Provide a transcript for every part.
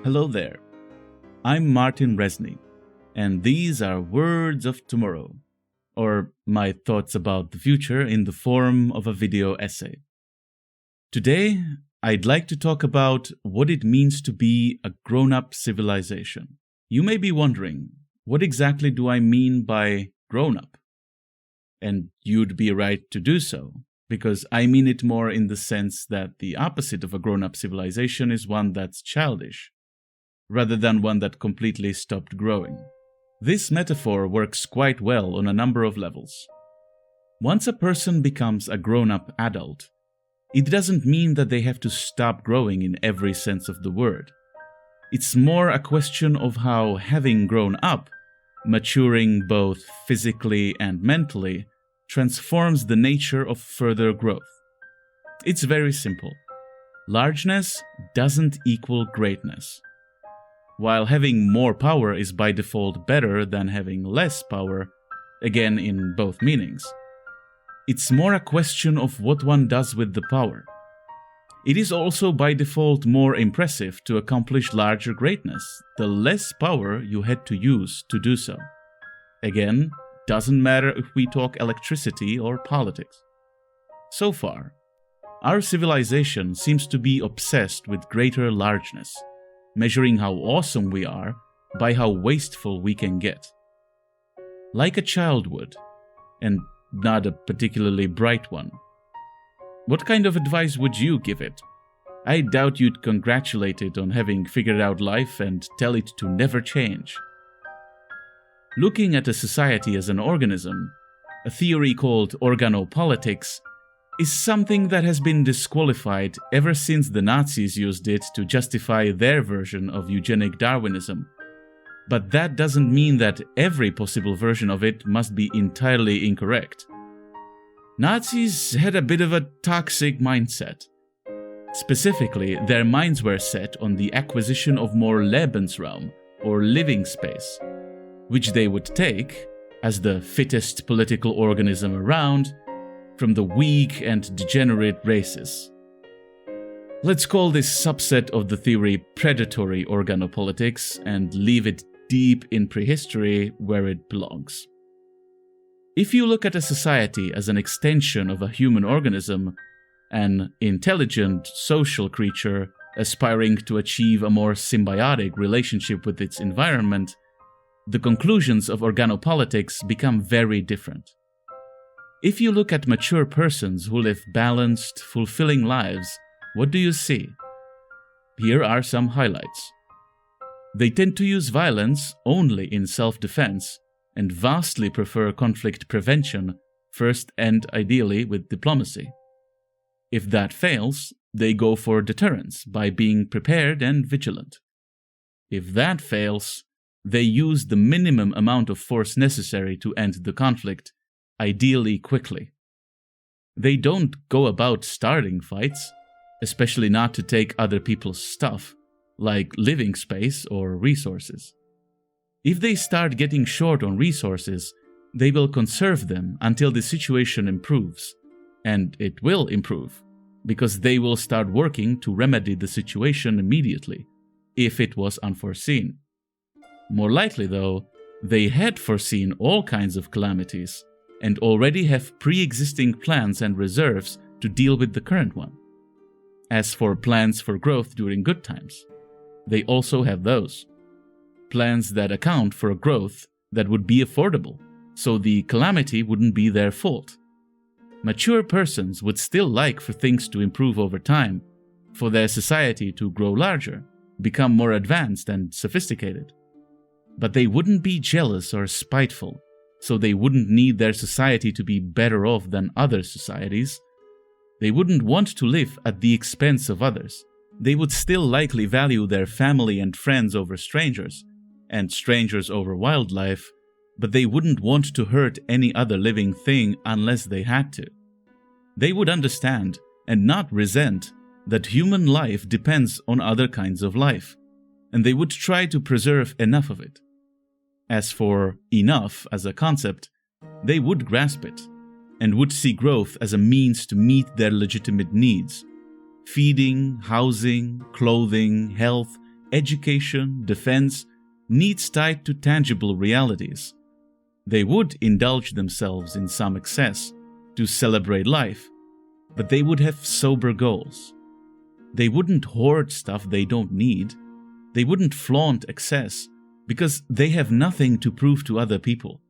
Hello there. I'm Martin Rezny, and these are Words of Tomorrow, or my thoughts about the future in the form of a video essay. Today, I'd like to talk about what it means to be a grown-up civilization. You may be wondering, what exactly do I mean by grown-up? And you'd be right to do so, because I mean it more in the sense that the opposite of a grown-up civilization is one that's childish, rather than one that completely stopped growing. This metaphor works quite well on a number of levels. Once a person becomes a grown-up adult, it doesn't mean that they have to stop growing in every sense of the word. It's more a question of how having grown up, maturing both physically and mentally, transforms the nature of further growth. It's very simple. Largeness doesn't equal greatness. While having more power is by default better than having less power, again in both meanings, it's more a question of what one does with the power. It is also by default more impressive to accomplish larger greatness the less power you had to use to do so. Again, doesn't matter if we talk electricity or politics. So far, our civilization seems to be obsessed with greater largeness, measuring how awesome we are by how wasteful we can get. Like a child would, and not a particularly bright one. What kind of advice would you give it? I doubt you'd congratulate it on having figured out life and tell it to never change. Looking at a society as an organism, a theory called organopolitics, is something that has been disqualified ever since the Nazis used it to justify their version of eugenic Darwinism. But that doesn't mean that every possible version of it must be entirely incorrect. Nazis had a bit of a toxic mindset. Specifically, their minds were set on the acquisition of more Lebensraum, or living space, which they would take, as the fittest political organism around, from the weak and degenerate races. Let's call this subset of the theory predatory organopolitics and leave it deep in prehistory where it belongs. If you look at a society as an extension of a human organism, an intelligent social creature aspiring to achieve a more symbiotic relationship with its environment, the conclusions of organopolitics become very different. If you look at mature persons who live balanced, fulfilling lives, what do you see? Here are some highlights. They tend to use violence only in self-defense and vastly prefer conflict prevention, first and ideally with diplomacy. If that fails, they go for deterrence by being prepared and vigilant. If that fails, they use the minimum amount of force necessary to end the conflict, ideally quickly. They don't go about starting fights, especially not to take other people's stuff, like living space or resources. If they start getting short on resources, they will conserve them until the situation improves, and it will improve, because they will start working to remedy the situation immediately, if it was unforeseen. More likely, though, they had foreseen all kinds of calamities, and already have pre-existing plans and reserves to deal with the current one. As for plans for growth during good times, they also have those. Plans that account for a growth that would be affordable, so the calamity wouldn't be their fault. Mature persons would still like for things to improve over time, for their society to grow larger, become more advanced and sophisticated. But they wouldn't be jealous or spiteful, so they wouldn't need their society to be better off than other societies. They wouldn't want to live at the expense of others. They would still likely value their family and friends over strangers, and strangers over wildlife, but they wouldn't want to hurt any other living thing unless they had to. They would understand, and not resent, that human life depends on other kinds of life, and they would try to preserve enough of it. As for enough as a concept, they would grasp it, and would see growth as a means to meet their legitimate needs. Feeding, housing, clothing, health, education, defense, needs tied to tangible realities. They would indulge themselves in some excess to celebrate life, but they would have sober goals. They wouldn't hoard stuff they don't need. They wouldn't flaunt excess because they have nothing to prove to other people.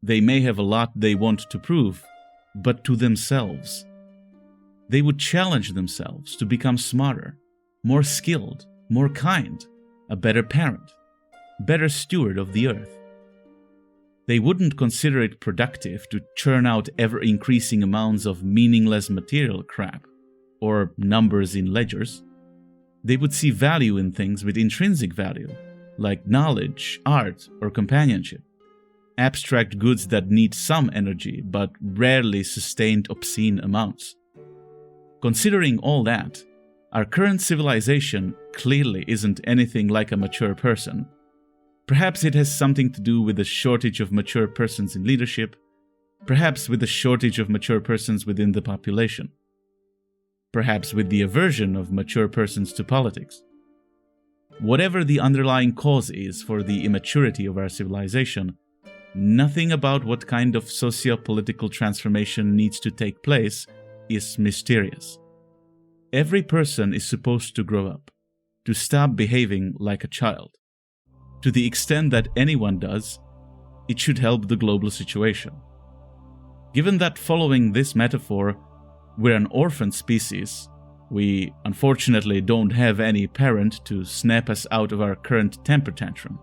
They may have a lot they want to prove, but to themselves. They would challenge themselves to become smarter, more skilled, more kind, a better parent, better steward of the earth. They wouldn't consider it productive to churn out ever-increasing amounts of meaningless material crap or numbers in ledgers. They would see value in things with intrinsic value, like knowledge, art, or companionship. Abstract goods that need some energy but rarely sustained obscene amounts. Considering all that, our current civilization clearly isn't anything like a mature person. Perhaps it has something to do with the shortage of mature persons in leadership, perhaps with the shortage of mature persons within the population, perhaps with the aversion of mature persons to politics. Whatever the underlying cause is for the immaturity of our civilization, nothing about what kind of socio-political transformation needs to take place is mysterious. Every person is supposed to grow up, to stop behaving like a child. To the extent that anyone does, it should help the global situation. Given that following this metaphor, we're an orphan species, we unfortunately don't have any parent to snap us out of our current temper tantrum.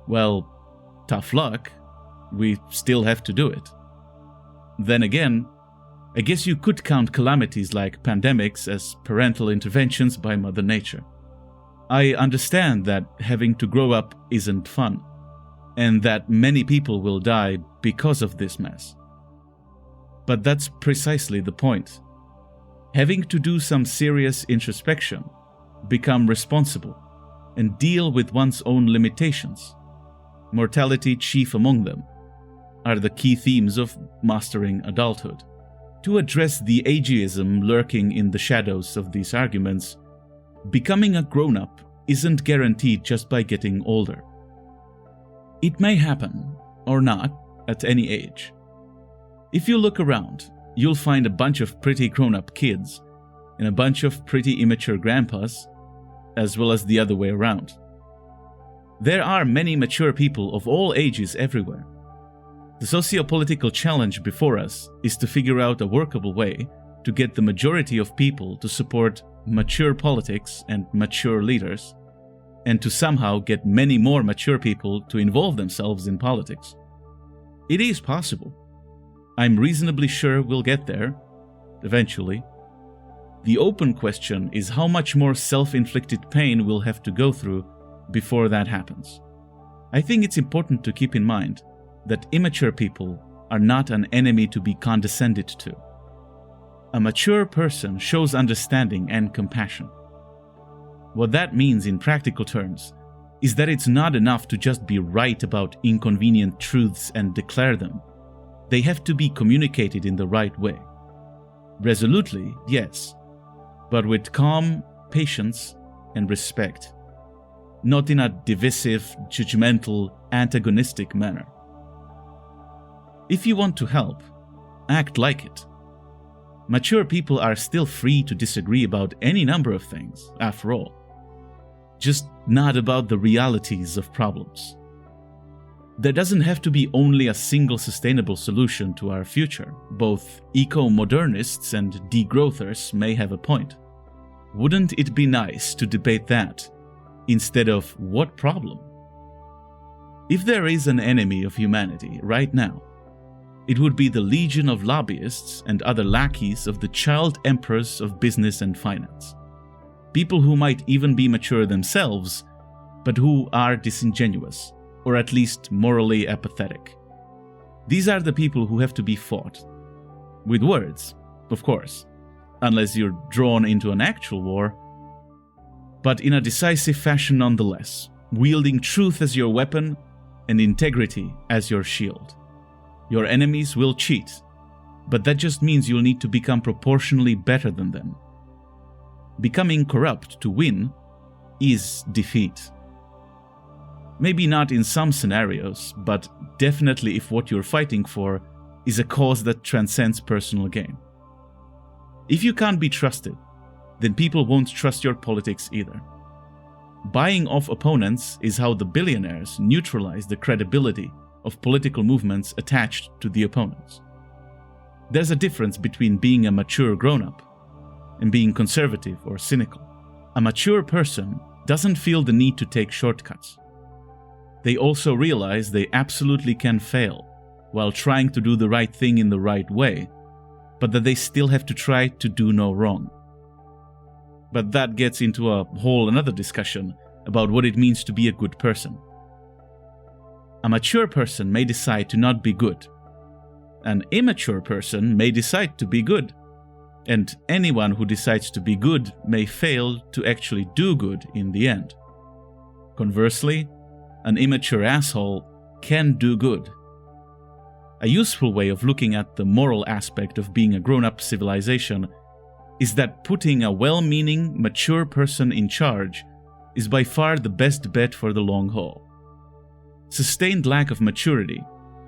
Well, tough luck, we still have to do it. Then again, I guess you could count calamities like pandemics as parental interventions by Mother Nature. I understand that having to grow up isn't fun, and that many people will die because of this mess. But that's precisely the point. Having to do some serious introspection, become responsible, and deal with one's own limitations, mortality chief among them, are the key themes of mastering adulthood. To address the ageism lurking in the shadows of these arguments, becoming a grown-up isn't guaranteed just by getting older. It may happen, or not, at any age. If you look around, you'll find a bunch of pretty grown-up kids and a bunch of pretty immature grandpas, as well as the other way around. There are many mature people of all ages everywhere. The socio-political challenge before us is to figure out a workable way to get the majority of people to support mature politics and mature leaders, and to somehow get many more mature people to involve themselves in politics. It is possible. I'm reasonably sure we'll get there, eventually. The open question is how much more self-inflicted pain we'll have to go through before that happens. I think it's important to keep in mind that immature people are not an enemy to be condescended to. A mature person shows understanding and compassion. What that means in practical terms is that it's not enough to just be right about inconvenient truths and declare them. They have to be communicated in the right way. Resolutely, yes, but with calm, patience, and respect. Not in a divisive, judgmental, antagonistic manner. If you want to help, act like it. Mature people are still free to disagree about any number of things, after all. Just not about the realities of problems. There doesn't have to be only a single sustainable solution to our future. Both eco-modernists and degrowthers may have a point. Wouldn't it be nice to debate that, instead of what problem? If there is an enemy of humanity right now, it would be the legion of lobbyists and other lackeys of the child emperors of business and finance. People who might even be mature themselves, but who are disingenuous, or at least morally apathetic. These are the people who have to be fought. With words, of course, unless you're drawn into an actual war, but in a decisive fashion nonetheless, wielding truth as your weapon and integrity as your shield. Your enemies will cheat, but that just means you'll need to become proportionally better than them. Becoming corrupt to win is defeat. Maybe not in some scenarios, but definitely if what you're fighting for is a cause that transcends personal gain. If you can't be trusted, then people won't trust your politics either. Buying off opponents is how the billionaires neutralize the credibility of political movements attached to the opponents. There's a difference between being a mature grown-up and being conservative or cynical. A mature person doesn't feel the need to take shortcuts. They also realize they absolutely can fail while trying to do the right thing in the right way, but that they still have to try to do no wrong. But that gets into a whole another discussion about what it means to be a good person. A mature person may decide to not be good. An immature person may decide to be good. And anyone who decides to be good may fail to actually do good in the end. Conversely, an immature asshole can do good. A useful way of looking at the moral aspect of being a grown-up civilization is that putting a well-meaning, mature person in charge is by far the best bet for the long haul. Sustained lack of maturity,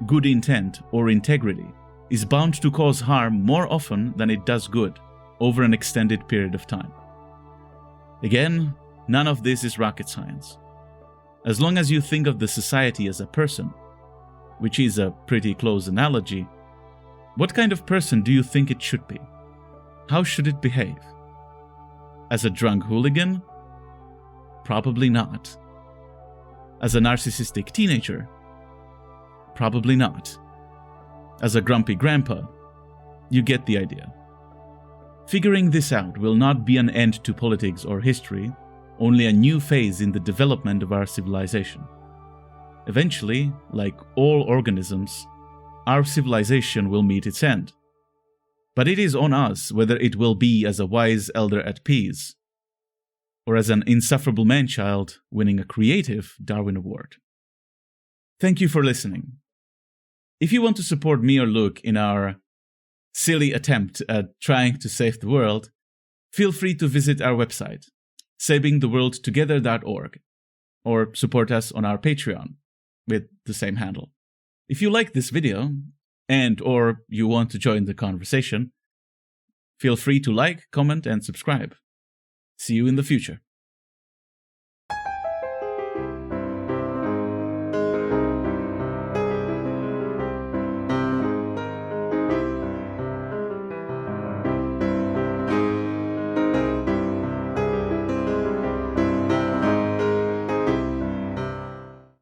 good intent, or integrity is bound to cause harm more often than it does good over an extended period of time. Again, none of this is rocket science. As long as you think of the society as a person, which is a pretty close analogy, what kind of person do you think it should be? How should it behave? As a drunk hooligan? Probably not. As a narcissistic teenager? Probably not. As a grumpy grandpa? You get the idea. Figuring this out will not be an end to politics or history, only a new phase in the development of our civilization. Eventually, like all organisms, our civilization will meet its end. But it is on us whether it will be as a wise elder at peace, or as an insufferable man-child winning a creative Darwin Award. Thank you for listening. If you want to support me or Luke in our silly attempt at trying to save the world, feel free to visit our website, savingtheworldtogether.org, or support us on our Patreon with the same handle. If you like this video, or you want to join the conversation, feel free to like, comment, and subscribe. See you in the future.